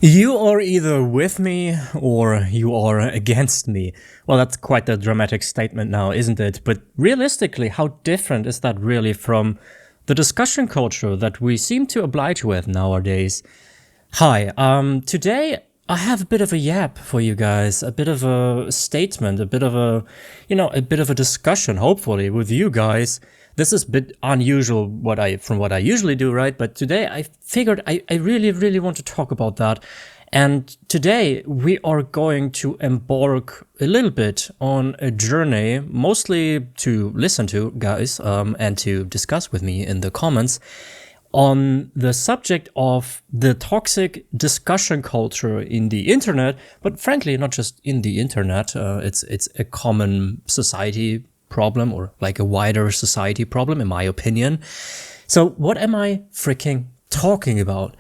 You are either with me or you are against me. Well, that's quite a dramatic statement now, isn't it? But realistically, how different is that really from the discussion culture that we seem to oblige with nowadays? Hi, today I have a bit of a yap for you guys, a bit of a statement, a bit of a bit of a discussion, hopefully, with you guys. This is a bit unusual from what I usually do, right? But today I figured I really, really want to talk about that. And today we are going to embark a little bit on a journey, mostly to listen to, guys, and to discuss with me in the comments on the subject of the toxic discussion culture in the internet, but frankly, not just in the internet. It's a common society problem, or like a wider society problem, in my opinion. So what am I freaking talking about?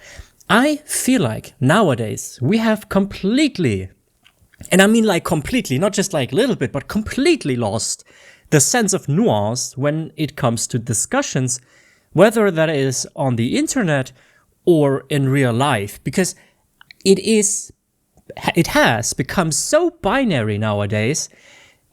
I feel like nowadays we have completely, and I mean like completely, not just like a little bit, but completely lost the sense of nuance when it comes to discussions, whether that is on the internet or in real life, because it has become so binary nowadays.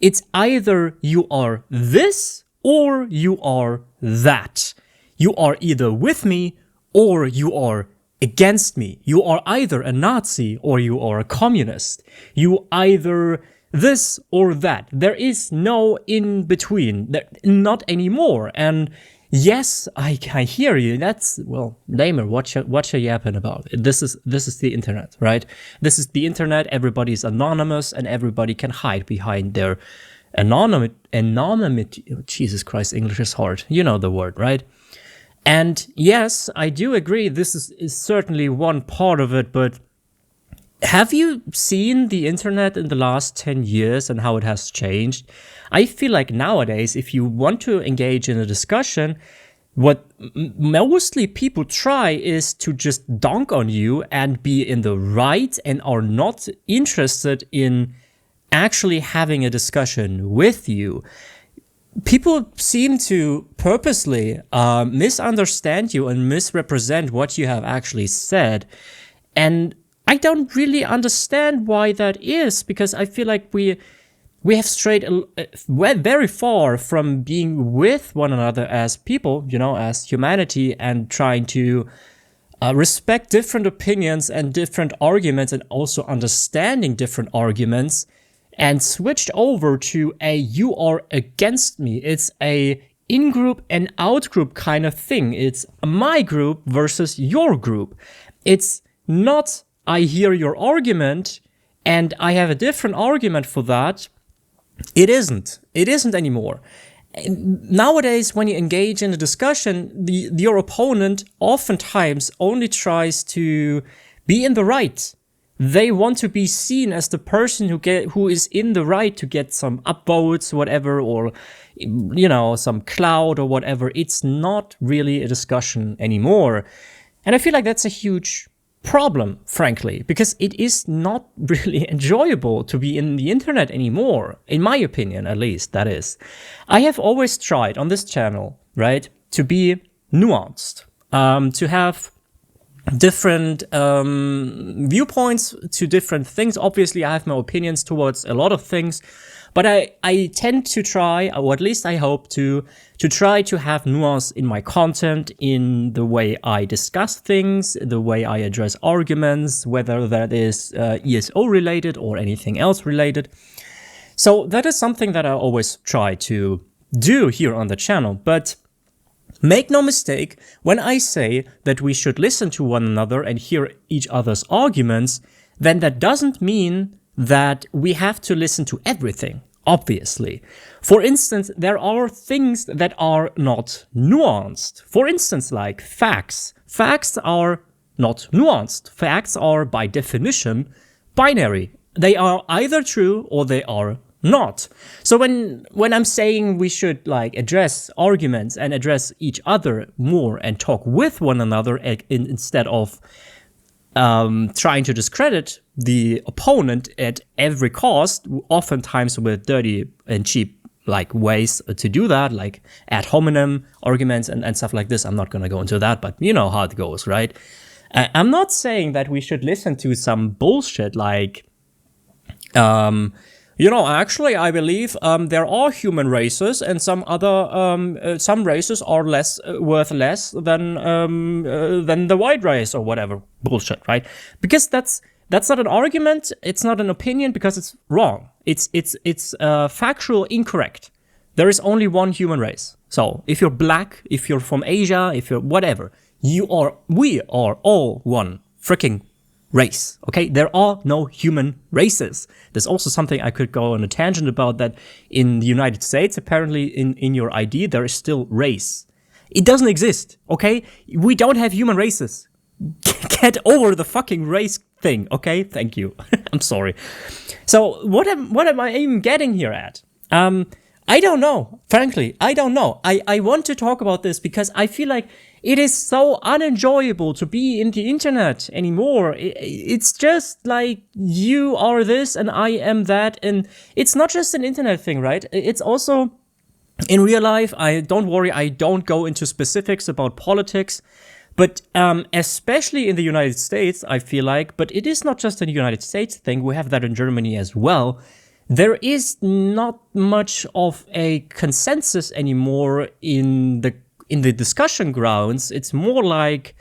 It's either you are this or you are that. You are either with me or you are against me. You are either a Nazi or you are a communist. You either this or that. There is no in between. Not anymore. And yes, I hear you. That's, well, Damer, what you yapping about? This is the internet, right? This is the internet. Everybody's anonymous and everybody can hide behind their anonymity. Jesus Christ, English is hard. You know the word, right? And yes, I do agree. This is certainly one part of it, but have you seen the internet in the last 10 years and how it has changed? I feel like nowadays, if you want to engage in a discussion, what mostly people try is to just dunk on you and be in the right and are not interested in actually having a discussion with you. People seem to purposely misunderstand you and misrepresent what you have actually said. And I don't really understand why that is, because I feel like we have strayed very far from being with one another as people, as humanity, and trying to respect different opinions and different arguments, and also understanding different arguments, and switched over to a you are against me. It's a in-group and out-group kind of thing. It's my group versus your group. It's not I hear your argument and I have a different argument for that. It isn't anymore. Nowadays, when you engage in a discussion, your opponent oftentimes only tries to be in the right. They want to be seen as the person who is in the right to get some upvotes, whatever, or some clout or whatever. It's not really a discussion anymore. And I feel like that's a huge problem, frankly, because it is not really enjoyable to be in the internet anymore, in my opinion, at least, that is. I have always tried on this channel, right, to be nuanced, to have different viewpoints to different things. Obviously, I have my opinions towards a lot of things, but I tend to try, or at least I hope to try to have nuance in my content, in the way I discuss things, the way I address arguments, whether that is ESO related or anything else related. So that is something that I always try to do here on the channel. But make no mistake, when I say that we should listen to one another and hear each other's arguments, then that doesn't mean that we have to listen to everything, obviously. For instance, there are things that are not nuanced. For instance, like facts. Facts are not nuanced. Facts are, by definition, binary. They are either true or they are not. So when I'm saying we should address arguments and address each other more and talk with one another instead of trying to discredit the opponent at every cost, oftentimes with dirty and cheap ways to do that, like ad hominem arguments and stuff like this. I'm not going to go into that, but you know how it goes, right? I'm not saying that we should listen to some bullshit like, actually, I believe there are human races, and some other some races are worth less than the white race or whatever bullshit, right? Because that's not an argument. It's not an opinion because it's wrong. It's factual incorrect. There is only one human race. So if you're black, if you're from Asia, if you're whatever, we are all one freaking race, okay? There are no human races. There's also something I could go on a tangent about, that in the United States, apparently in your ID, there is still race. It doesn't exist, okay? We don't have human races. Get over the fucking race thing, okay? Thank you. I'm sorry. So what am I even getting here at? I don't know. Frankly, I don't know. I want to talk about this because I feel like it is so unenjoyable to be in the internet anymore. It's just like you are this and I am that. And it's not just an internet thing, right? It's also in real life. Don't worry, I don't go into specifics about politics. But especially in the United States, I feel like, but it is not just a United States thing. We have that in Germany as well. There is not much of a consensus anymore in the discussion grounds. It's more like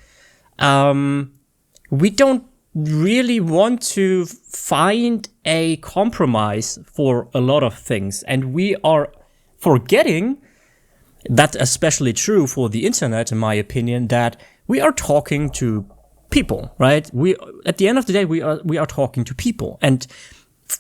we don't really want to find a compromise for a lot of things, and we are forgetting that's especially true for the internet, in my opinion, that we are talking to people, right? At the end of the day, we are talking to people. And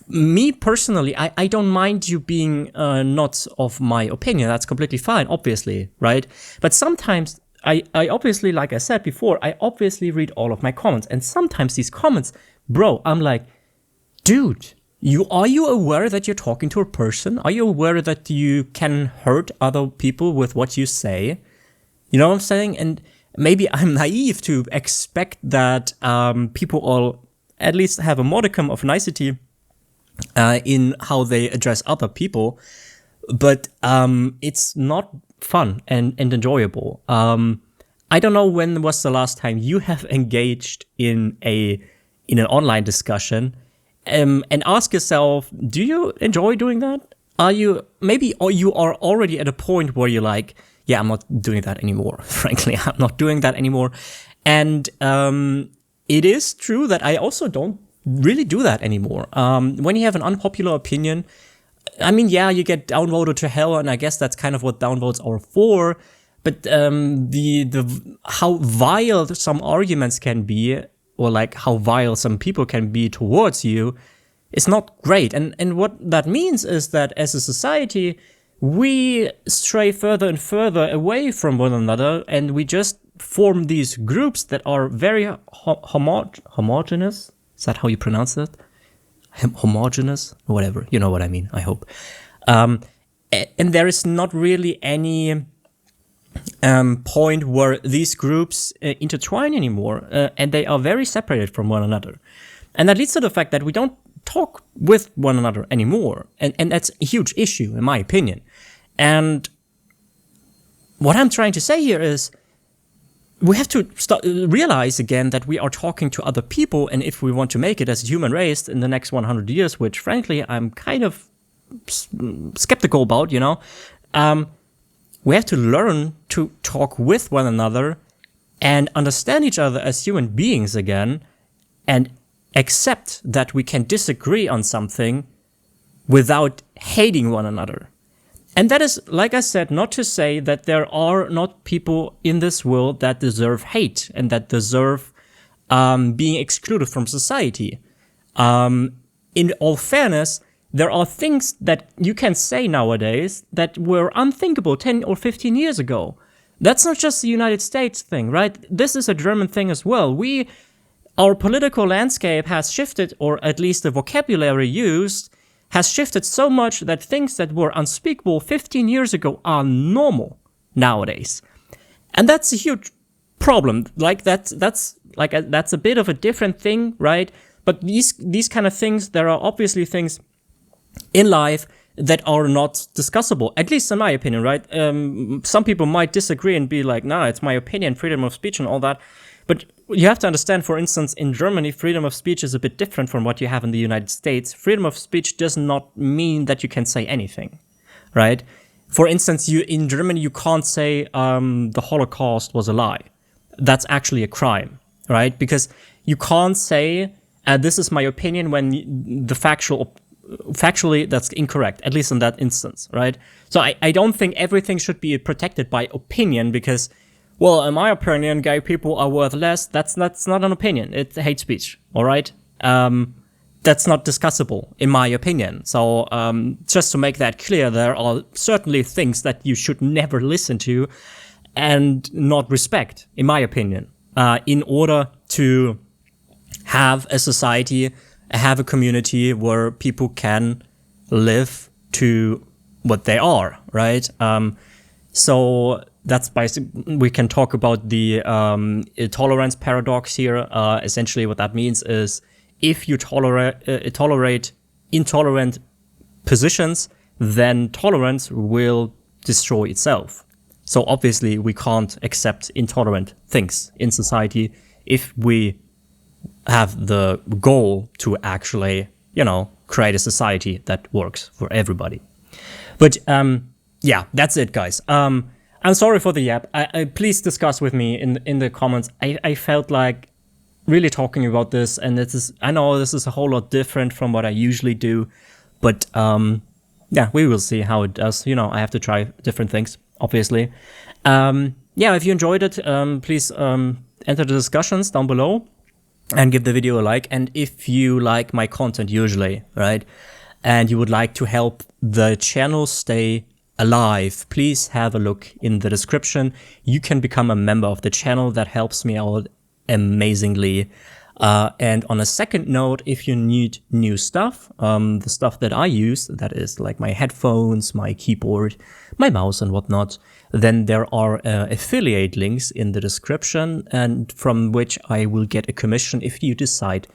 me personally, I don't mind you being not of my opinion. That's completely fine, obviously, right? But sometimes I obviously, like I said before, I obviously read all of my comments. And sometimes these comments, bro, I'm like, dude, are you aware that you're talking to a person? Are you aware that you can hurt other people with what you say? You know what I'm saying? And maybe I'm naive to expect that people all at least have a modicum of nicety in how they address other people, but it's not fun and enjoyable. I don't know when was the last time you have engaged in an online discussion, and ask yourself, do you enjoy doing that? Or you are already at a point where you're like, yeah, I'm not doing that anymore. Frankly, I'm not doing that anymore. And it is true that I also don't really do that anymore. When you have an unpopular opinion, I mean, yeah, you get downvoted to hell, and I guess that's kind of what downvotes are for. But the how vile some arguments can be, or like how vile some people can be towards you, is not great. And what that means is that as a society, we stray further and further away from one another, and we just form these groups that are very homogeneous. Is that how you pronounce it? Homogeneous? Whatever. You know what I mean, I hope. And there is not really any point where these groups intertwine anymore, and they are very separated from one another. And that leads to the fact that we don't talk with one another anymore. And that's a huge issue, in my opinion. And what I'm trying to say here is, we have to realize again that we are talking to other people, and if we want to make it as a human race in the next 100 years, which frankly I'm kind of skeptical about, we have to learn to talk with one another and understand each other as human beings again, and accept that we can disagree on something without hating one another. And that is, like I said, not to say that there are not people in this world that deserve hate and that deserve being excluded from society. In all fairness, there are things that you can say nowadays that were unthinkable 10 or 15 years ago. That's not just the United States thing, right? This is a German thing as well. Our political landscape has shifted, or at least the vocabulary used has shifted so much that things that were unspeakable 15 years ago are normal nowadays. And that's a huge problem. Like that's a bit of a different thing, right? But these kind of things, there are obviously things in life that are not discussable, at least in my opinion, right? Some people might disagree and be like, nah, it's my opinion, freedom of speech and all that. But you have to understand, for instance, in Germany, freedom of speech is a bit different from what you have in the United States. Freedom of speech does not mean that you can say anything, right? For instance, in Germany, you can't say the Holocaust was a lie. That's actually a crime, right? Because you can't say, this is my opinion, when factually that's incorrect, at least in that instance, right? So I don't think everything should be protected by opinion because, well, in my opinion, gay people are worth less. That's not an opinion. It's hate speech, all right? That's not discussable, in my opinion. So just to make that clear, there are certainly things that you should never listen to and not respect, in my opinion, in order to have a society, have a community where people can live to what they are, right? So that's basically, we can talk about the tolerance paradox here. Essentially what that means is if you tolerate intolerant positions, then tolerance will destroy itself. So obviously we can't accept intolerant things in society if we have the goal to actually, create a society that works for everybody. But yeah, that's it, guys. I'm sorry for the yap. Please discuss with me in the comments. I felt like really talking about this, and I know this is a whole lot different from what I usually do, but yeah, we will see how it does. I have to try different things, obviously. Yeah, if you enjoyed it, please enter the discussions down below and give the video a like. And if you like my content usually, right, and you would like to help the channel stay alive, please have a look in the description. You can become a member of the channel. That helps me out amazingly. And on a second note, if you need new stuff, the stuff that I use, that is like my headphones, my keyboard, my mouse and whatnot, then there are affiliate links in the description, and from which I will get a commission if you decide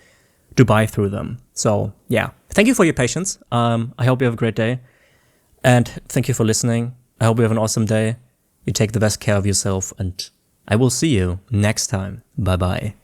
to buy through them. So yeah, thank you for your patience. I hope you have a great day, and thank you for listening. I hope you have an awesome day. You take the best care of yourself, and I will see you next time. Bye bye.